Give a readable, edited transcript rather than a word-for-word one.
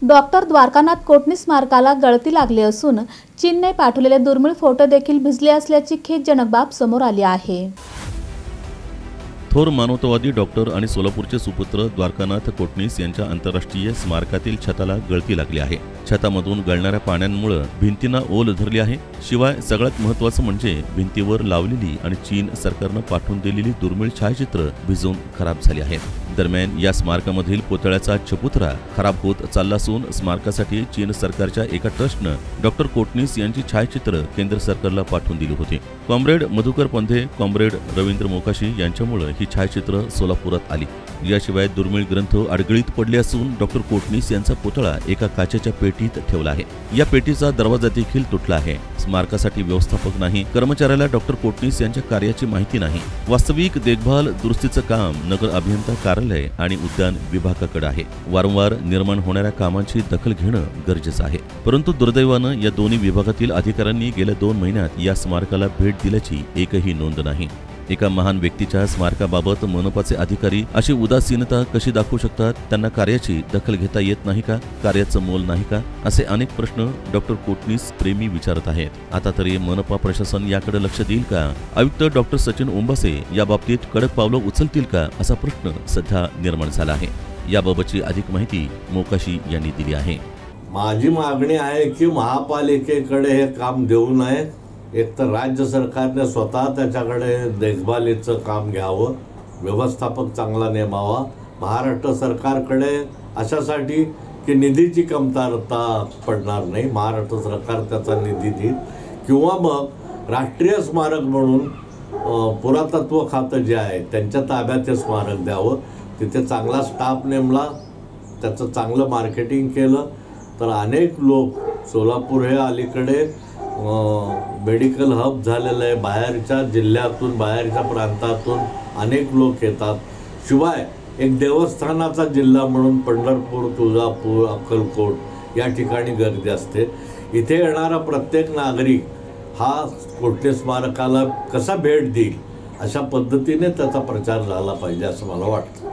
Doctor Dwarkanath कोटणी स्मारकाला गळती लागली असून चीनने पाठवलेले दुर्मिळ फोटो देखील भिजले असल्याची खेदजनक बाब समोर आली आहे। थोर मानवतावादी डॉक्टर आणि सोलापूरचे सुपुत्र द्वारकानाथ कोटणीस यांच्या आंतरराष्ट्रीय स्मारकातील छताला गळती लागली आहे। छतामधून गळणाऱ्या पाण्यामुळे भिंतींना ओल धरली आहे। शिवाय सगळ्यात महत्त्वाचं म्हणजे भिंतीवर लावलेली आणि चीन सरकारनं पाठवून दिलेली दुर्मिळ छायाचित्र भिजून खराब झाली आहेत। दरम्यान या स्मारकामधील पुतळ्याचा चबुतरा खराब होत चालला असून स्मारकासाठी चीन सरकारच्या एका ट्रस्टनं डॉक्टर कोटणीस यांची छायाचित्र केंद्र सरकारला पाठवून दिली होती। कॉम्रेड मधुकर पंधे, कॉम्रेड रवींद्र मोकाशी यांच्यामुळे ही छायाचित्र सोलापुरात आली। याशिवाय दुर्मिळ ग्रंथ अडगळीत पडले असून डॉक्टर कोटणीस यांचा पुतळा एका काचेच्या पेटीत ठेवला आहे। या पेटीचा दरवाजा देखील तुटला आहे। स्मारकासाठी व्यवस्थापक नाही, कर्मचाऱ्याला डॉक्टर कोटणीस यांच्या कार्याची माहिती नाही। वास्तविक देखभाल दुरुस्तीचं काम नगर अभियंता कार्यालय आणि उद्यान विभागाकडे आहे। वारंवार निर्माण होणाऱ्या कामांची दखल घेणं गरजेचं आहे, परंतु दुर्दैवानं या दोन्ही विभागातील अधिकाऱ्यांनी गेल्या 2 महिन्यात या स्मारकाला भेट दिल्याची एकही नोंद नाही। एका महान व्यक्तीच्या स्मारकाबाबत मनपाचे अधिकारी अशी उदासीनता कशी दाखवू शकतात? त्यांना कार्याची दखल घेता येत नाही का? कार्याचं मोल नाही का? असे अनेक प्रश्न डॉक्टर कोटणीस प्रेमी विचारत आहेत। आता तरी मनपा प्रशासन याकडे लक्ष देईल का? आयुक्त डॉक्टर सचिन ओंबासे या बाबतीत कडक पावलं उचलतील का? असा प्रश्न सध्या निर्माण झाला आहे। याबाबतची अधिक माहिती मोकाशी यांनी दिली आहे। माझी मागणी आहे की महापालिकेकडे हे काम देऊ नये। एक तर राज्य सरकारने स्वतः त्याच्याकडे देखभालीचं काम घ्यावं, व्यवस्थापक चांगला नेमावा। महाराष्ट्र सरकारकडे अशासाठी की निधीची कमतरता पडणार नाही, महाराष्ट्र सरकार त्याचा निधी देईल, किंवा मग राष्ट्रीय स्मारक म्हणून पुरातत्व खातं जे आहे त्यांच्या ताब्यात हे स्मारक द्यावं। तिथे चांगला स्टाफ नेमला, त्याचं चांगलं मार्केटिंग केलं तर अनेक लोक, सोलापूर हे अलीकडे मेडिकल हब झालेलं आहे। बाहेरच्या जिल्ह्यातून, बाहेरच्या प्रांतातून अनेक लोक येतात। शिवाय एक देवस्थानाचा जिल्हा म्हणून पंढरपूर, तुळजापूर, अक्कलकोट या ठिकाणी गर्दी असते। इथे येणारा प्रत्येक नागरिक हा कोटणी स्मारकाला कसा भेट देईल अशा पद्धतीने त्याचा प्रचार झाला पाहिजे असं मला वाटतं।